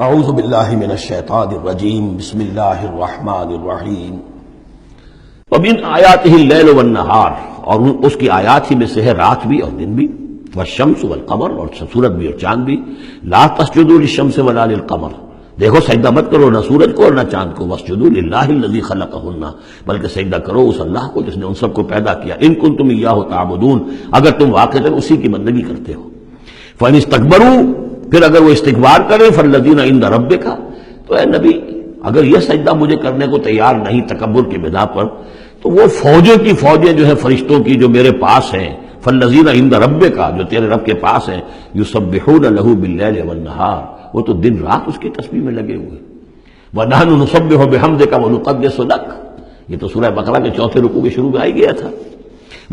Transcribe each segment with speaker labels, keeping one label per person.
Speaker 1: اعوذ باللہ من الشیطان الرجیم بسم اللہ الرحمن الرحیم ومن آیاتہ اللیل والنہار، اور اس کی آیات ہی میں سے ہے رات بھی اور دن بھی، والشمس والقمر، اور سورج بھی اور چاند بھی، لا تسجدوا للشمس ولا للقمر، دیکھو سجدہ مت کرو نہ سورج کو اور نہ چاند کو، واسجدوا للہ الذی خلقہن، بلکہ سجدہ کرو اس اللہ کو جس نے ان سب کو پیدا کیا، ان کنتم ایاہ تعبدون، اگر تم واقعتاً اسی کی بندگی کرتے ہو، فإن استکبروا، پھر اگر وہ استکبار کریں، فالذین عند ربک، تو اے نبی اگر یہ سجدہ مجھے کرنے کو تیار نہیں تکبر کی بنا پر، تو وہ فوجوں کی فوجیں جو ہے فرشتوں کی جو میرے پاس ہیں، فالذین عند ربک، جو تیرے رب کے پاس ہیں، یسبحون لہ باللیل والنہار، وہ تو دن رات اس کی تسبیح میں لگے ہوئے، وَنَحْنُ نُسَبِّحُ بِحَمْدِكَ وَنُقَدِّسُ لَكَ، یہ تو سورہ بقرہ کے چوتھے رکوع کے شروع میں آئی گیا تھا،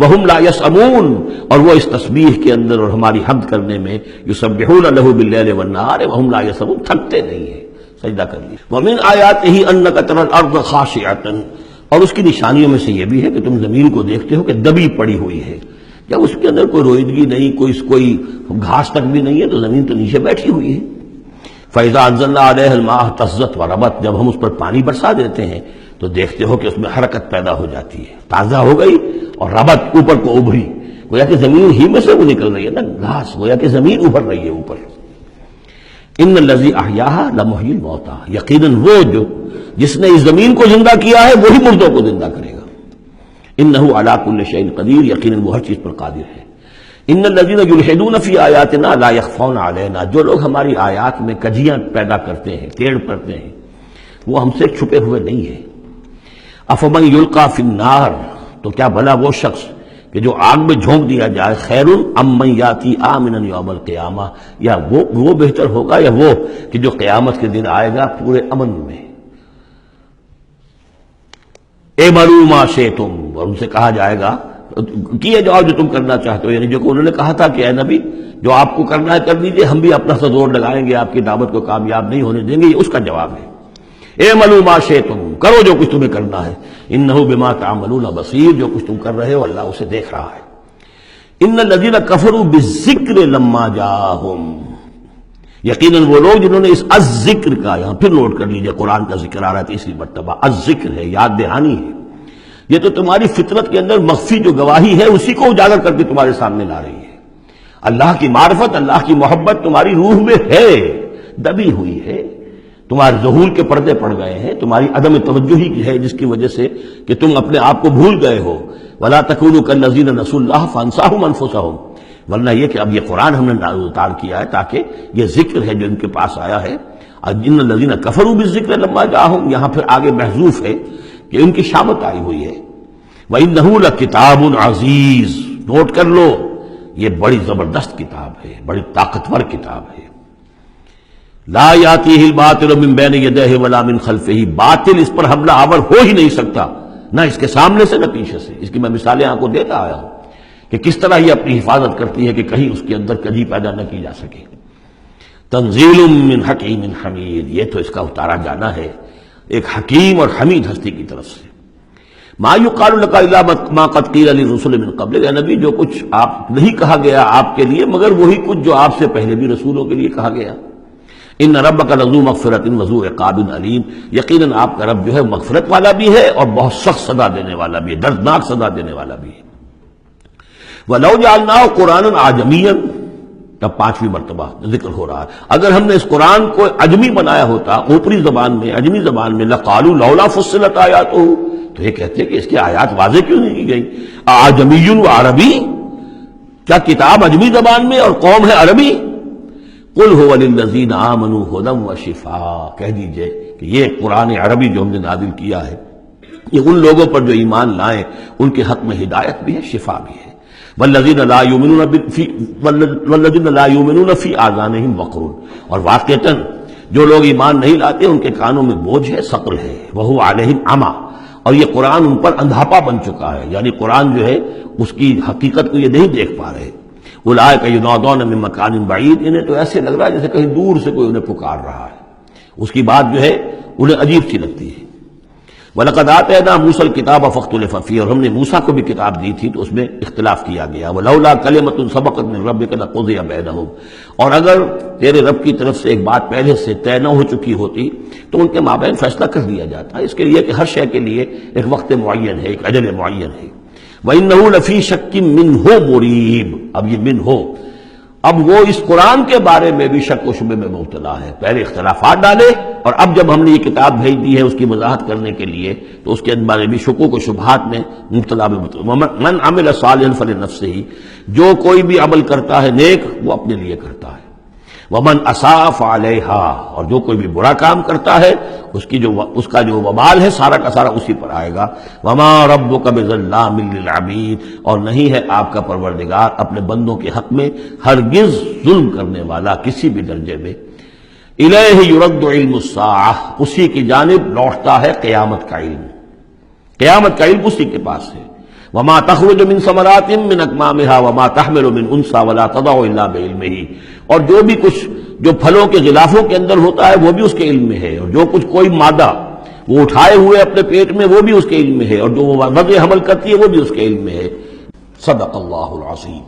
Speaker 1: وَهُمْ لَا يَسْأَمُونَ، اور وہ اس تسبیح کے اندر اور ہماری حمد کرنے میں یسبحون لہ باللیل والنہار وَهُمْ لَا يَسْأَمُونَ، تھکتے نہیں ہیں، سجدہ کر لی۔ وَمِنْ آیَاتِهِ أَنَّكَ تَرَى الْأَرْضَ خَاشِعَةً، اور اس کی نشانیوں میں سے یہ بھی ہے کہ تم زمین کو دیکھتے ہو کہ دبی پڑی ہوئی ہے، جب اس کے اندر کوئی روئیدگی نہیں، کوئی گھاس تک بھی نہیں ہے، تو زمین تو نیچے بیٹھی ہوئی ہے۔ فَإِذَا أَنزَلْنَا عَلَيْهَا الْمَاءَ اهْتَزَّتْ وَرَبَتْ، جب ہم اس پر پانی برسا دیتے ہیں تو دیکھتے ہو کہ اس میں حرکت پیدا ہو جاتی ہے، تازہ ہو گئی اور ربت اوپر کو ابھری، گویا کہ زمین ہی میں سے وہ نکل رہی ہے نا گھاس، گویا کہ زمین ابھر رہی ہے اوپر۔ ان الذی احیاھا لمحیی الموتیٰ، یقیناً وہ جس نے اس زمین کو زندہ کیا ہے وہی مردوں کو زندہ کرے گا۔ انہ علی کل شیء قدیر، یقیناً وہ ہر چیز پر قادر ہے۔ ان الذین یلحدون فی آیاتنا لا یخفون علینا، جو لوگ ہماری آیات میں کجیاں پیدا کرتے ہیں، ٹیڑھ کرتے ہیں، وہ ہم سے چھپے ہوئے نہیں ہیں۔ افمن یلقی فی النار، تو کیا بھلا وہ شخص کہ جو آگ میں جھونک دیا جائے، خیر ام من یاتی آمنا یوم القیامہ، یا وہ بہتر ہوگا یا وہ کہ جو قیامت کے دن آئے گا پورے امن میں۔ اعملوا ما شئتم، اور ان سے کہا جائے گا کیے جاؤ جو تم کرنا چاہتے ہو، یعنی جو کہ انہوں نے کہا تھا کہ اے نبی جو آپ کو کرنا ہے کر دیجئے، ہم بھی اپنا سا زور لگائیں گے، آپ کی دعوت کو کامیاب نہیں ہونے دیں گے، یہ اس کا جواب ہے۔ اعملوا ما شئتم، کرو جو کچھ تمہیں کرنا ہے، انہ بما تعملون بصیر، جو کچھ تم کر رہے ہو اللہ اسے دیکھ رہا ہے۔ ان الذین کفروا بالذکر لما جاءہم، یقیناً وہ لوگ جنہوں نے اس الذکر کا، یہاں پھر نوٹ کر لیجئے قرآن کا ذکر آ رہا ہے تیسری مرتبہ، الذکر ہے، یاد دہانی ہے، یہ تو تمہاری فطرت کے اندر مخفی جو گواہی ہے اسی کو اجاگر کر کے تمہارے سامنے لا رہی ہے۔ اللہ کی معرفت، اللہ کی محبت تمہاری روح میں ہے، دبی ہوئی ہے، تمہارے ظہور کے پردے پڑ گئے ہیں، تمہاری عدم توجہی کی ہے جس کی وجہ سے کہ تم اپنے آپ کو بھول گئے ہو۔ وَلَا تَكُونُوا كَالَّذِينَ نَسُوا اللَّهَ فَأَنسَاهُمْ أَنفُسَهُمْ، ورنہ یہ کہ اب یہ قرآن ہم نے اتار کیا ہے تاکہ یہ ذکر ہے جو ان کے پاس آیا ہے۔ ان الذین کفروا بالذکر لما جاءہم، یہاں پھر آگے محذوف ہے کہ ان کی شامت آئی ہوئی ہے۔ وَإِنَّهُ لَكِتَابٌ عَزِیز، نوٹ کر لو یہ بڑی زبردست کتاب ہے، بڑی طاقتور کتاب ہے۔ لا یاتیہ الباطل من بین یدیہ ولا من خلفہ، باطل اس پر حملہ آور ہو ہی نہیں سکتا، نہ اس کے سامنے سے نہ پیچھے سے۔ اس کی میں مثالیں آپ کو دیتا آیا ہوں کہ کس طرح یہ اپنی حفاظت کرتی ہے کہ کہیں اس کے اندر کجی پیدا نہ کی جا سکے۔ تنزیل من حکیم حمید، یہ تو اس کا اتارا جانا ہے ایک حکیم اور حمید ہستی کی طرف سے۔ ما یقال لک الا ما قد قیل للرسل من قبل، اے نبی جو کچھ آپ نہیں کہا گیا آپ کے لیے مگر وہی کچھ جو آپ سے پہلے بھی رسولوں کے لیے کہا گیا۔ ان ربک لذو مغفرۃ وذو عقاب علیم، یقیناً آپ کا رب جو ہے مغفرت والا بھی ہے اور بہت سخت سزا دینے والا بھی ہے، دردناک سزا دینے والا بھی ہے۔ وَلَوْ جَعَلْنَاهُ قُرْآنًا عَجَمِيًّا، تب پانچویں مرتبہ ذکر ہو رہا ہے، اگر ہم نے اس قرآن کو عجمی بنایا ہوتا، اوپری زبان میں، عجمی زبان میں، لَقَالُوا لَوْلَا فُصِّلَتْ آیَاتُهُ، تو یہ کہتے کہ اس کی آیات واضح کیوں نہیں کی گئی؟ اعجمی وعربی، کیا کتاب عجمی زبان میں اور قوم ہے عربی؟ قل هو للذین آمنوا ھدی وشفاء، کہہ دیجئے کہ یہ قرآن عربی جو ہم نے نازل کیا ہے یہ ان لوگوں پر جو ایمان لائیں ان کے حق میں ہدایت بھی ہے، شفا بھی ہے۔ والذین لا یؤمنون فی آذانہم وقر، اور واقعتاً جو لوگ ایمان نہیں لاتے ان کے کانوں میں بوجھ ہے، ثقل ہے، وہو علیہم عمی، اور یہ قرآن ان پر اندھاپا بن چکا ہے، یعنی قرآن جو ہے اس کی حقیقت کو یہ نہیں دیکھ پا رہے۔ اولئک ینادون من مکان بعید، انہیں تو ایسے لگ رہا ہے جیسے کہیں دور سے کوئی انہیں پکار رہا ہے، اس کی بات جو ہے انہیں عجیب سی لگتی ہے۔ وَلَقَدْ آتَيْنَا مُوسَى الْكِتَابَ فَاخْتُلِفَ فِيهِ، اور ہم نے موسیٰ کو بھی کتاب دی تھی تو اس میں اختلاف کیا گیا. وَلَوْلَا كَلِمَةٌ سَبَقَتْ مِنْ رَبِّكَ لَقُضِيَ بَيْنَهُمْ، اور اگر تیرے رب کی طرف سے ایک بات پہلے سے طے نہ ہو چکی ہوتی تو ان کے مابین فیصلہ کر دیا جاتا. اس کے لیے کہ ہر شے کے لیے ایک وقت معین ہے، ایک اجل معین ہے. وَإِنَّهُ لَفِي شَكٍّ مِّنْهُ مُرِيبٍ، اب یہ من ہو، اب وہ اس قرآن کے بارے میں بھی شک و شبے میں مبتلا ہے. پہلے اختلافات ڈالے اور اب جب ہم نے یہ کتاب بھیج دی ہے اس کی وضاحت کرنے کے لیے تو اس کے بارے بھی شکوک و شبہات میں مبتلا من عمل صالحا فلنفسہ، جو کوئی بھی عمل کرتا ہے نیک وہ اپنے لیے کرتا ہے. ومن اساء فعلیہا، اور جو کوئی بھی برا کام کرتا ہے اس کا جو وبال ہے سارا کا سارا اسی پر آئے گا. وما ربک بظلام للعبید، اور نہیں ہے آپ کا پروردگار اپنے بندوں کے حق میں ہرگز ظلم کرنے والا کسی بھی درجے میں. الیہ یرد علم الساعہ، اسی کی جانب لوٹتا ہے قیامت کا علم، قیامت کا علم اسی کے پاس ہے. وما تخرج من ثمرات من اکمامها وما تحمل من انثى ولا تضع الا بعلمه، اور جو بھی کچھ جو پھلوں کے غلافوں کے اندر ہوتا ہے وہ بھی اس کے علم میں ہے، اور جو کچھ کوئی مادہ وہ اٹھائے ہوئے اپنے پیٹ میں وہ بھی اس کے علم میں ہے، اور جو وہ وضع حمل کرتی ہے وہ بھی اس کے علم میں ہے. صدق اللہ العظیم.